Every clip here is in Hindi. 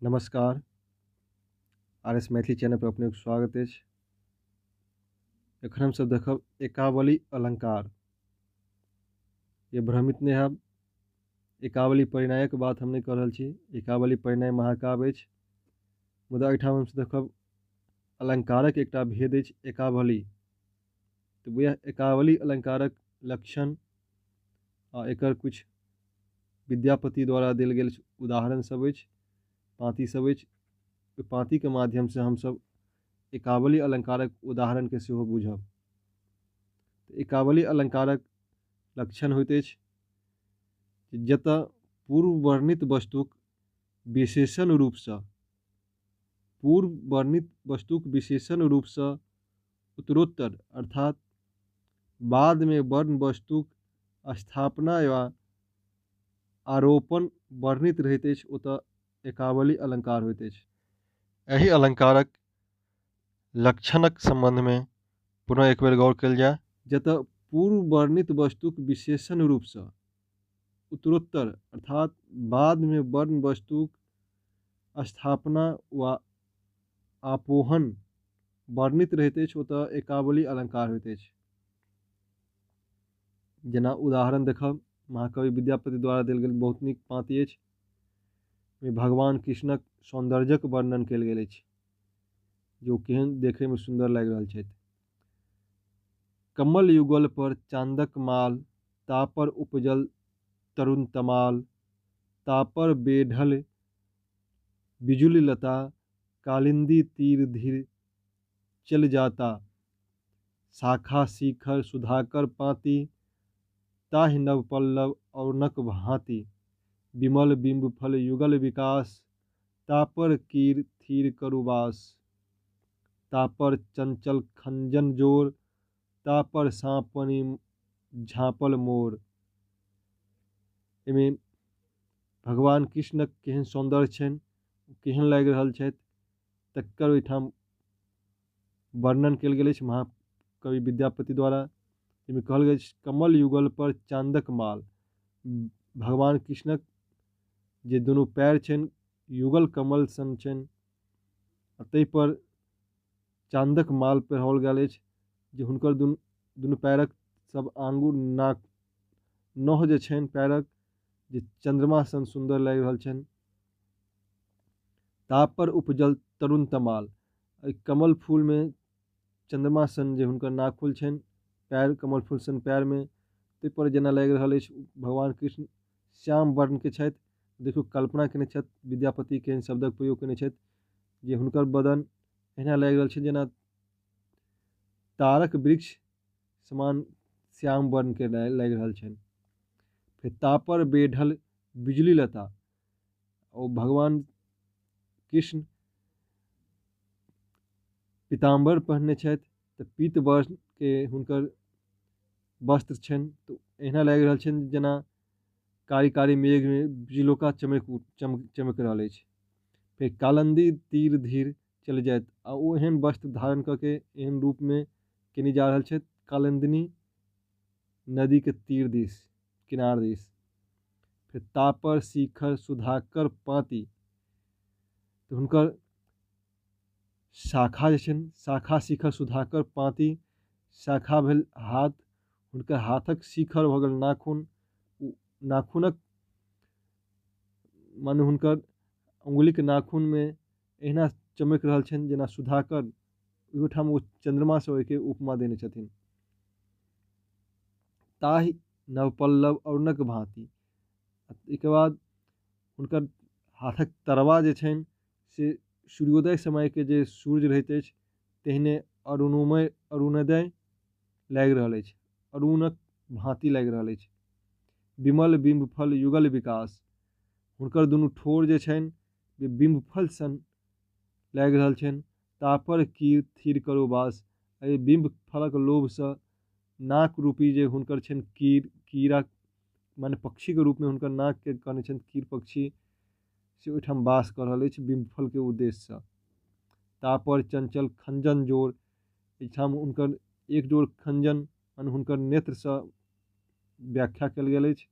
नमस्कार। आर.एस. मैथिली चैनल पर अपनेक स्वागत अछि। एखन हमसब देखब एकावली अलंकार। ये भ्रमित नहि हैब, एकावली परिणयक बात हम नहि कऽ रहल छी। एकावली परिणय महाकाव्य अछि, मुदा एहिठाम हमसब देखब अलंकारक एकटा भेद अछि, एकावली। तऽ वएह एकावली अलंकारक लक्षण आ एकर कुछ विद्यापति द्वारा देल गेल उदाहरण सब अछि, पाँति सब अछि। ओहि पाँतिके माध्यमसँ हमसब एकावली अलंकारक उदाहरण के सेहो बुझब। एकावली अलंकारक लक्षण होइत अछि जतऽ पूर्व वर्णित वस्तुक विशेषण रूपसँ उत्तरोत्तर अर्थात बाद में वर्ण वस्तुक स्थापना या आरोपण वर्णित रहैत अछि, ओतऽ एकावली अलंकार होइत अछि। एहि अलंकारक लक्षणक संबंध में पुनः एक बेर गौर कयल जाय। जतऽ पूर्व वर्णित वस्तुक विशेषण रूपसँ उत्तरोत्तर अर्थात बाद में वर्ण वस्तुक स्थापना वा आपोहन वर्णित रहैत अछि, ओतऽ एकावली अलंकार होइत अछि। जेना उदाहरण देखब, महाकवि विद्यापति द्वारा देल गेल बहुत नीक पाँति अछि, में भगवान कृष्णक सौंदर्यक वर्णन कयल गेल अछि, जो केहन देखै में सुंदर लागि रहल छथि। कमल युगल पर चांदक माल, तापर उपजल तरुण तमाल, तापर बेढल बिजुली लता, कालिंदी तीर धीर चल जाता, शाखा शिखर सुधाकर पाती, ताहि नव पल्लव औनक भांति, विमल बिंब फल युगल विकास, तापर कीर थीर करुबास, तापर चंचल खंजन जोर, तापर साँपनि झाँपल मोर। एहिमे भगवान कृष्णक केहन सौंदर्य छनि, केहन लागि रहल छथि, तकर ओहिठाम वर्णन कयल गेल अछि महाकवि विद्यापति द्वारा। एहिमे कहल गेल अछि, कमल युगल पर चांदक माल। भगवान कृष्णक जे दुनू पैर छनि युगल कमल सन छनि, ताहि पर चांदक माल पहिराओल गेल अछि, जे हुनकर दुनू पैरक सब आंगुर नाक नौह जे छनि पैरक, जे चंद्रमा सन सुंदर लागि रहल छनि। तापर उपजल तरुण तमाल, कमल फूल में चंद्रमा सन जे हुनकर नाखुल छनि, पैर कमल फूल सन पैर में, ताहि पर जेना लागि रहल अछि भगवान कृष्ण श्याम वर्ण के छथि। देखियौ कल्पना केने छथि विद्यापति केहन शब्दक प्रयोग केने छथि, जे हुनकर बदन एना लागि रहल छै जेना तारक वृक्ष समान श्याम वर्ण के लागि रहल छनि। फिर तापर बेढल बिजली लता, और भगवान कृष्ण पीताम्बर पहनने छथि, तऽ पीत वर्ण के हुनकर वस्त्र छनि, तो एना लागि रहल छनि जेना कारी कारी मेघ में बिजलोका चमक रहल अछि। फिर कालंदी तीर धीर चल जायत, आ ओ एहन वस्त्र धारण कऽ के एहन रूप में केने जा रहल छथि, कालिंदी नदी के तीर दिस, किनार दिस। फिर तापर शिखर सुधाकर पाती, तो हुनकर शाखा जे छनि, शाखा शिखर सुधाकर पाती, शाखा भेल हाथ, हुनकर हाथक शिखर भऽ गेल नाखून, नाखूनक माने हुनकर उंगलीक नाखून में एहिना चमक रहल छनि जेना सुधाकर। ओहिठाम ओ चंद्रमा से ओहिके उपमा देने छथिन। ताहि नवपल्लव औनक भांति, एहिके बाद हुनकर हाथक तरवा जे छनि से सूर्योदय समय के जे सूर्य रहैत अछि तेहने अरुणोदय लागि रहल अछि, अरुणक भांति लागि रहल अछि। विमल बिंब फल युगल विकास, हुनकर दुनू ठोर जे छनि बिंब फल सन लागि रहल छनि। तापर कीर थीर करो बास, एहि बिंब फलक लोभसँ नाक रूपी जे हुनकर छनि कीड़ा, माने पक्षी के रूप में हुनकर नाक के कहने छनि कीर पक्षी, से ओहिठाम वास कऽ रहल अछि बिंब फल के उद्देश्य। तापर चंचल खंजन जोर, एहिठाम हुनकर एक जोर खंजन माने हुनकर नेत्रसँ व्याख्या कयल गेल अछि।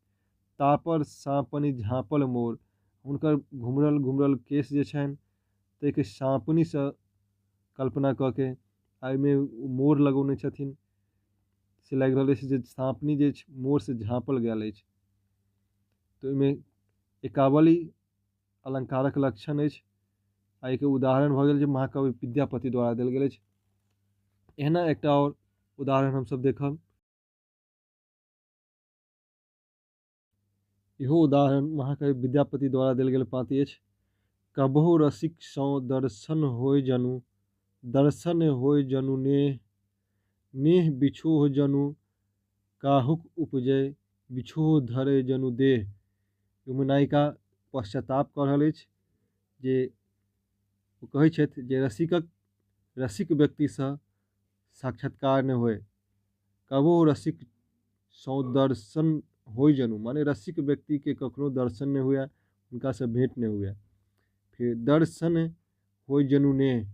तापर साँपनि झाँपल मोर, हुनकर घुमरल घुमरल केश जे छनि ताहिके साँपनीसँ कल्पना कऽ के एहिमे मोर लगौने छथिन, से लागि रहल अछि जे साँपनी जे मोरसँ झाँपल गेल अछि। तऽ ओहिमे एकावली अलङ्कारक लक्षण अछि। एहिके उदाहरण भऽ गेल जे महाकवि विद्यापति द्वारा देल गेल अछि। एहना एकटा आओर उदाहरण हमसब देखब। इहो उदाहरण महाकवि विद्यापति द्वारा देल गेल पाँति अछि। कबहु रसिक सँ दर्शन होय जनु, दर्शन होय जनु नेह, नेह बिछोह जनु काहुक उपजय, बिछोह धरे जनु देह। ओहिमे नायिका पश्चाताप कऽ रहल अछि जे ओ कहै छथि जे रसिक व्यक्तिसँ साक्षात्कार नहि होय। कबहु रसिक सँ दर्शन होय जनु माने रसिक व्यक्तिके कखनो दर्शन नहि हुए, हुनकासँ भेँट नहि हुए। फिर दर्शन होय जनु नेह,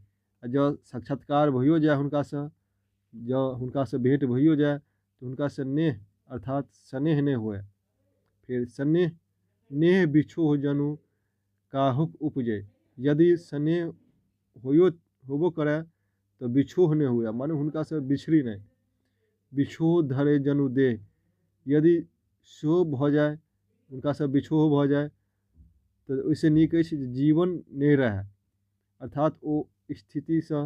जँ साक्षात्कार भइयो जाय हुनकासँ, जँ हुनकासँ भेँट भइयो जाय तऽ हुनकासँ नेह अर्थात स्नेह नहि हुए। फिर स्नेह नेह बिछोह जनु काहुक उपजय, यदि स्नेह होबो करय तऽ बिछोह नहि हुए माने हुनकासँ बिछड़ी नहि। बिछोह धरे जनु देह, यदि सेहो भऽ जाय हुनकासँ बिछोह भऽ जाय तऽ ओहिसँ नीक अछि जे जीवन नहि रहय, अर्थात ओ स्थितिसँ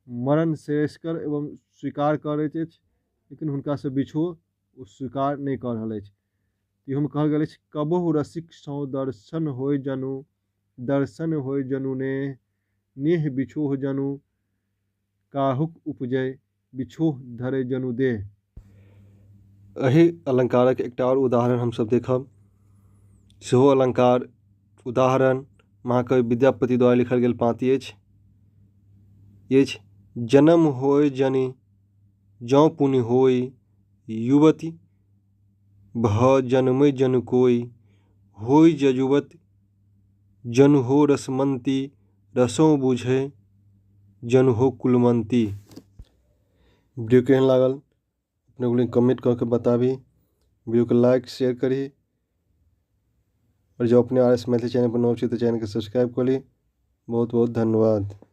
मरण श्रेयस्कर एवं स्वीकार करैत अछि, लेकिन हुनकासँ बिछोह ओ स्वीकार नहि कऽ रहल अछि। इहोमे कहल गेल अछि कबहु रसिक सँ दर्शन होय जनु, दर्शन होय जनु नेह, नेह बिछोह जनु काहुक उपजय, बिछोह धरे जनु देह। एहि अलङ्कारक एकटा आओर उदाहरण हमसब देखब। सेहो अलङ्कार उदाहरण महाकवि विद्यापति द्वारा लिखल गेल पाँति अछि। जन्म होय जनि जँ पुनि होय युवति, भ जन्मय जनु कोय, होय जजुवति जनु हो रसमंती, रसों बुझे जनु हो कुलमंती। वीडियो केहन लागल अपने लोग कमेंट करके बताबी। वीडियो को लाइक शेयर करी और जो अपने RS मैथिली चैनल पर नव छी तो चैनल को सब्सक्राइब कर ली। बहुत बहुत धन्यवाद।